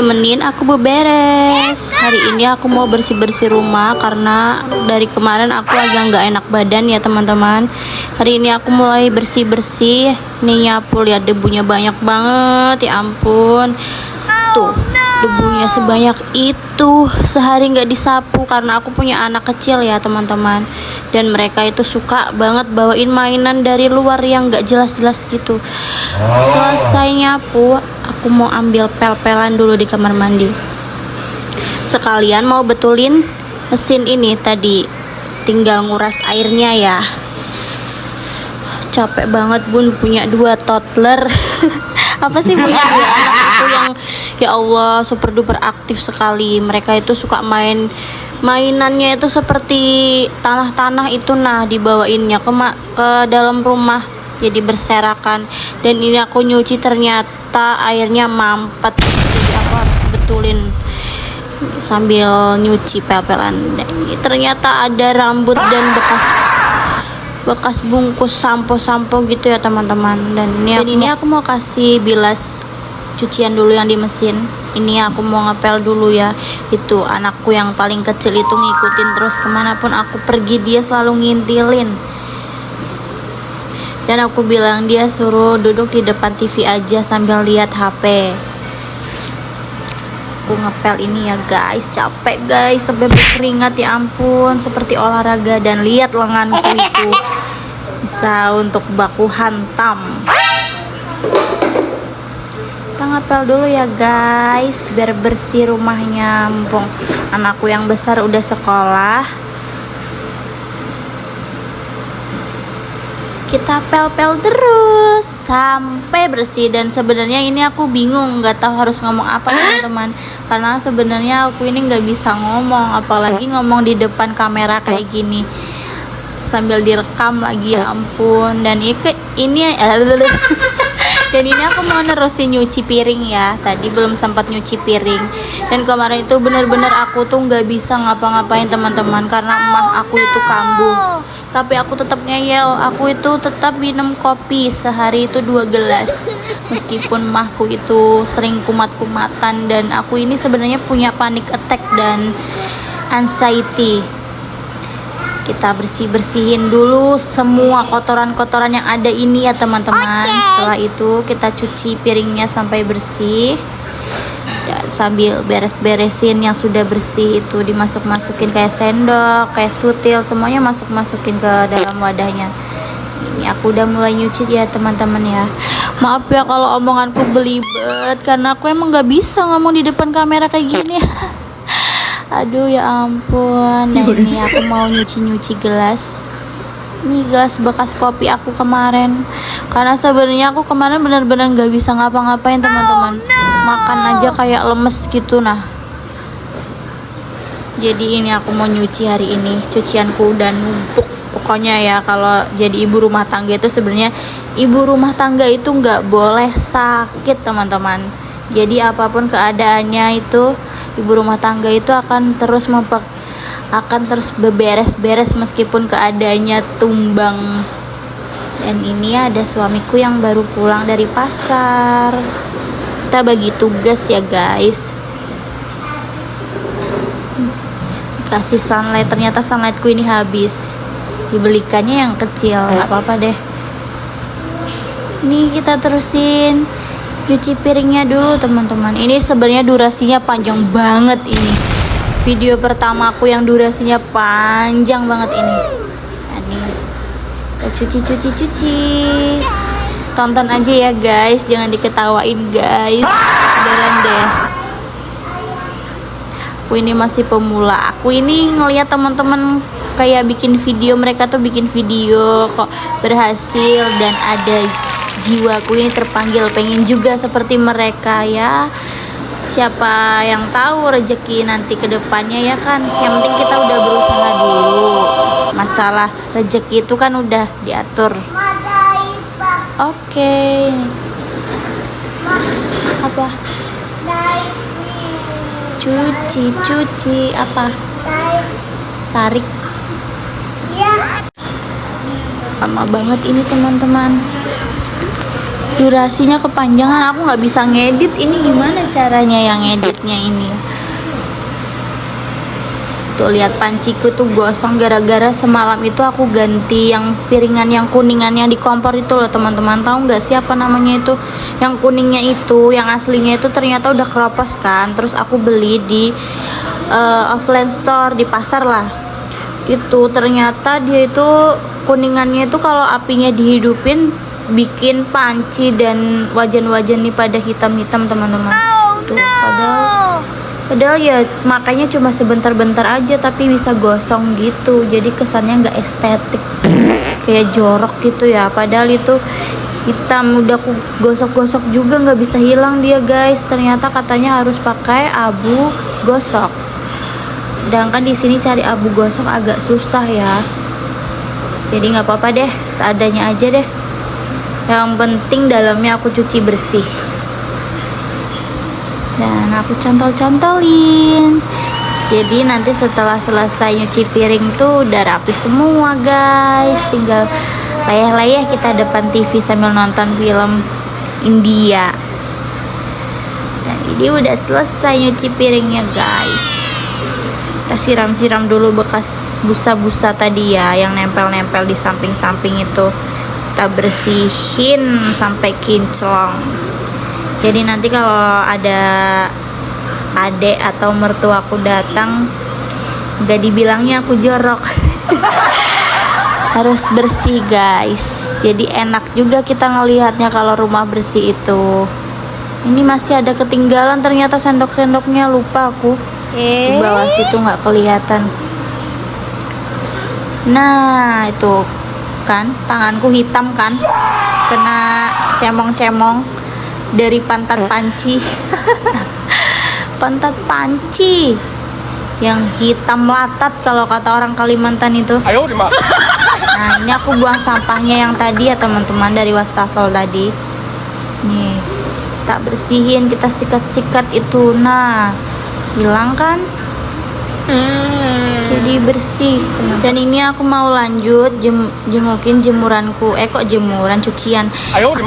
temenin aku beberes. Hari ini aku mau bersih-bersih rumah karena dari kemarin aku agak nggak enak badan ya teman-teman. Hari ini aku mulai bersih-bersih. Nih nyapu, lihat debunya banyak banget, ya ampun. Tuh, debunya sebanyak itu. Sehari nggak disapu karena aku punya anak kecil ya teman-teman. Dan mereka itu suka banget bawain mainan dari luar yang nggak jelas-jelas gitu. Selesai nyapu, aku mau ambil pel-pelan dulu di kamar mandi. Sekalian mau betulin mesin ini tadi. Tinggal nguras airnya ya. Capek banget bun, punya 2 toddler. Apa sih punya 2 anak itu yang ya Allah super duper aktif sekali. Mereka itu suka mainannya itu seperti tanah-tanah itu, nah dibawainnya ke dalam rumah jadi berserakan. Dan ini aku nyuci ternyata airnya mampet, jadi aku harus betulin sambil nyuci pel-pelan. Ternyata ada rambut dan bekas bungkus sampo gitu ya teman-teman. Dan ini aku mau kasih bilas cucian dulu yang di mesin. Ini aku mau ngepel dulu ya. Itu anakku yang paling kecil itu ngikutin terus kemanapun aku pergi, dia selalu ngintilin. Dan aku bilang dia suruh duduk di depan TV aja sambil lihat HP. Aku ngepel ini ya guys, capek guys, sampai berkeringat ya ampun, seperti olahraga. Dan lihat lenganku itu bisa untuk baku hantam. Kita ngepel dulu ya guys, biar bersih rumahnya. Mumpung anakku yang besar udah sekolah, kita pel-pel terus sampai bersih. Dan sebenarnya ini aku bingung, nggak tahu harus ngomong apa teman-teman, karena sebenarnya aku ini nggak bisa ngomong, apalagi ngomong di depan kamera kayak gini sambil direkam lagi, ya ampun. Dan dan ini aku mau nerusin nyuci piring ya. Tadi belum sempat nyuci piring. Dan kemarin itu bener-bener aku tuh nggak bisa ngapa-ngapain teman-teman, karena emah aku itu kambuh. Tapi aku tetap ngeyel, aku itu tetap minum kopi sehari itu 2 gelas. Meskipun emahku itu sering kumat-kumatan, dan aku ini sebenarnya punya panic attack dan anxiety. Kita bersih-bersihin dulu semua kotoran-kotoran yang ada ini ya teman-teman. Setelah itu kita cuci piringnya sampai bersih ya, sambil beres-beresin yang sudah bersih itu dimasuk-masukin kayak sendok, kayak sutil, semuanya masuk-masukin ke dalam wadahnya. Ini aku udah mulai nyuci ya teman-teman ya. Maaf ya kalau omonganku belibet, karena aku emang gak bisa ngomong di depan kamera kayak gini. Aduh ya ampun. Nah ini aku mau nyuci gelas. Ini gelas bekas kopi aku kemarin. Karena sebenarnya aku kemarin benar-benar gak bisa ngapa-ngapain teman-teman. Makan aja kayak lemes gitu nah. Jadi ini aku mau nyuci hari ini. Cucianku udah numpuk. Pokoknya ya kalau jadi ibu rumah tangga itu sebenarnya ibu rumah tangga itu gak boleh sakit teman-teman. Jadi apapun keadaannya itu ibu rumah tangga itu akan terus beberes-beres meskipun keadaannya tumbang. Dan ini ada suamiku yang baru pulang dari pasar. Kita bagi tugas ya guys. Dikasih sunlight, ternyata sunlightku ini habis. Dibelikannya yang kecil, nggak apa-apa deh. Ini kita terusin cuci piringnya dulu teman-teman. Ini sebenarnya durasinya panjang banget ini. Video pertamaku yang durasinya panjang banget ini. Nah, nih. Kita cuci. Tonton aja ya guys, jangan diketawain guys. Beneran deh. Aku ini masih pemula. Aku ini ngelihat teman-teman kayak bikin video, mereka tuh bikin video kok berhasil, dan ada jiwaku ini terpanggil pengen juga seperti mereka ya. Siapa yang tahu rezeki nanti ke depannya ya kan. Yang penting kita udah berusaha dulu. Masalah rezeki itu kan udah diatur. Oke. Apa? Cuci apa? Tarik. Lama banget ini teman-teman. durasinya kepanjangan, aku nggak bisa ngedit. Ini gimana caranya yang ngeditnya ini? Tuh lihat panciku tuh gosong gara-gara semalam itu aku ganti yang piringan yang kuningan yang di kompor itu loh teman-teman. Tahu nggak sih apa namanya itu? Yang kuningnya itu, yang aslinya itu ternyata udah keropos kan. Terus aku beli di offline store di pasar lah. Itu ternyata dia itu kuningannya itu kalau apinya dihidupin bikin panci dan wajan-wajan nih pada hitam-hitam teman-teman. Tuh padahal ya makanya cuma sebentar-bentar aja tapi bisa gosong gitu, jadi kesannya nggak estetik, kayak jorok gitu ya. Padahal itu hitam, udah aku gosok-gosok juga nggak bisa hilang dia guys. Ternyata katanya harus pakai abu gosok, sedangkan di sini cari abu gosok agak susah ya. Jadi nggak apa-apa deh, seadanya aja deh. Yang penting dalamnya aku cuci bersih. Dan aku cantol-cantolin. Jadi nanti setelah selesai nyuci piring tuh udah rapi semua guys. Tinggal layah-layah kita depan TV sambil nonton film India. Dan ini udah selesai nyuci piringnya guys. Kita siram-siram dulu bekas busa-busa tadi ya, yang nempel-nempel di samping-samping itu. Kita bersihin sampai kinclong. Jadi nanti kalau ada adek atau mertuaku datang, gak dibilangnya aku jorok. Harus bersih guys. Jadi enak juga kita ngelihatnya kalau rumah bersih itu. Ini masih ada ketinggalan ternyata sendok-sendoknya, lupa aku. Di bawah situ nggak kelihatan. Nah itu kan tanganku hitam kan, kena cemong-cemong dari pantat panci. Pantat panci yang hitam latat kalau kata orang Kalimantan itu. Nah ini aku buang sampahnya yang tadi ya teman-teman, dari wastafel tadi. Nih tak bersihin, kita sikat-sikat itu. Nah hilang kan, jadi bersih. Dan ini aku mau lanjut jengukin jemuranku. Kok jemuran, cucian.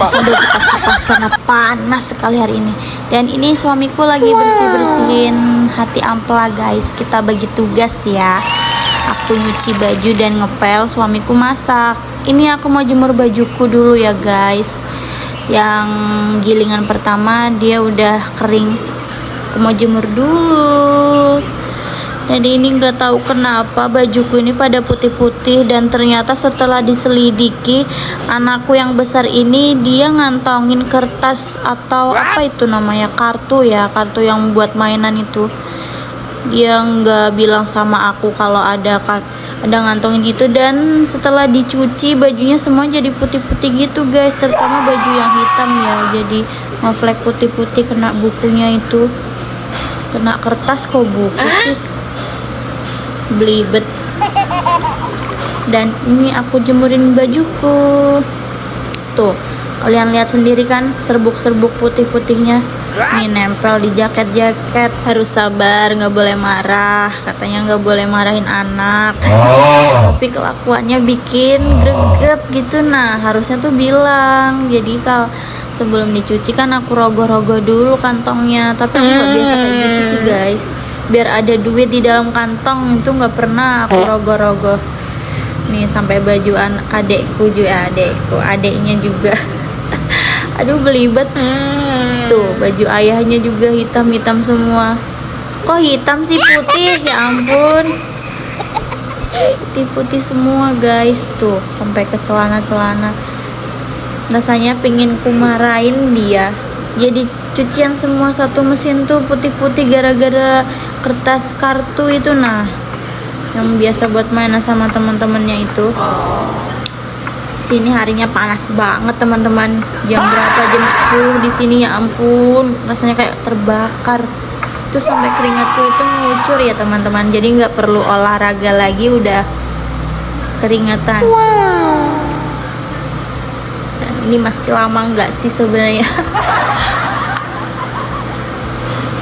Sambil kipas-kipas karena panas sekali hari ini. Dan ini suamiku lagi bersih-bersihin hati ampela guys. Kita bagi tugas ya. Aku nyuci baju dan ngepel, suamiku masak. Ini aku mau jemur bajuku dulu ya guys. Yang gilingan pertama dia udah kering, aku mau jemur dulu. Jadi ini nggak tahu kenapa bajuku ini pada putih-putih, dan ternyata setelah diselidiki anakku yang besar ini dia ngantongin kertas atau apa itu namanya, kartu ya, kartu yang buat mainan itu. Dia nggak bilang sama aku kalau ada ngantongin itu, dan setelah dicuci bajunya semua jadi putih-putih gitu guys, terutama baju yang hitam ya, jadi ngeflek putih-putih kena bukunya itu, kena kertas kok buku sih, belibet. Dan ini aku jemurin bajuku tuh, kalian lihat sendiri kan serbuk-serbuk putih-putihnya. Ini nempel di jaket-jaket. Harus sabar, nggak boleh marah. Katanya nggak boleh marahin anak. Tapi kelakuannya bikin greget gitu. Nah harusnya tuh bilang. Jadi kalau sebelum dicuci kan aku rogoh-rogoh dulu kantongnya. Tapi aku nggak biasa kayak gitu sih guys. Biar ada duit di dalam kantong itu nggak pernah aku rogoh-rogoh. Nih sampai baju adekku juga, adeknya juga. Aduh belibet. Tuh baju ayahnya juga hitam-hitam semua. Kok hitam sih, putih? Ya ampun, putih-putih semua guys. Tuh sampai ke celana-celana. Rasanya pingin kumarahin dia. Jadi cucian semua satu mesin tuh putih-putih gara-gara kertas kartu itu. Nah yang biasa buat mainan sama teman-temannya itu. Sini harinya panas banget teman-teman. Jam berapa? Jam 10 di sini, ya ampun, rasanya kayak terbakar. Tuh sampai keringatku itu ngucur ya teman-teman. Jadi nggak perlu olahraga lagi udah keringatan. Dan ini masih lama nggak sih sebenarnya?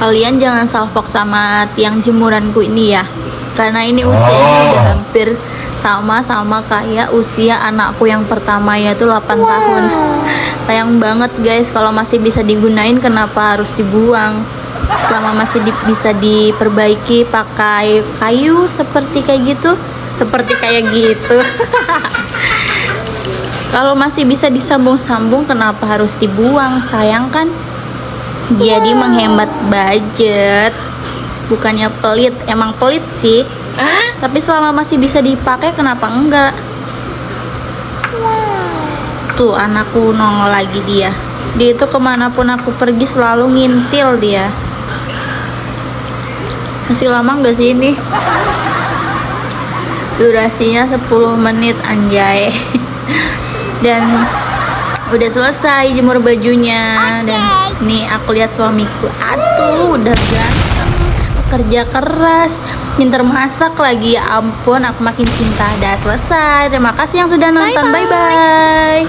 Kalian jangan salfok sama tiang jemuranku ini ya, karena ini usianya udah hampir sama kayak usia anakku yang pertama, yaitu 8 tahun. Sayang banget guys, kalau masih bisa digunain kenapa harus dibuang? Selama masih bisa diperbaiki pakai kayu seperti kayak gitu, kalau masih bisa disambung-sambung kenapa harus dibuang? Sayang kan? Jadi menghemat budget. Bukannya pelit, emang pelit sih. Tapi selama masih bisa dipakai kenapa enggak? Tuh anakku nongol lagi dia. Dia itu kemanapun aku pergi selalu ngintil dia. Masih lama nggak sih ini? Durasinya 10 menit anjay. Dan udah selesai jemur bajunya. Dan nih aku lihat suamiku, aduh udah ganteng, kerja keras, pinter masak lagi, ya ampun aku makin cinta. Udah selesai. Terima kasih yang sudah nonton, bye bye.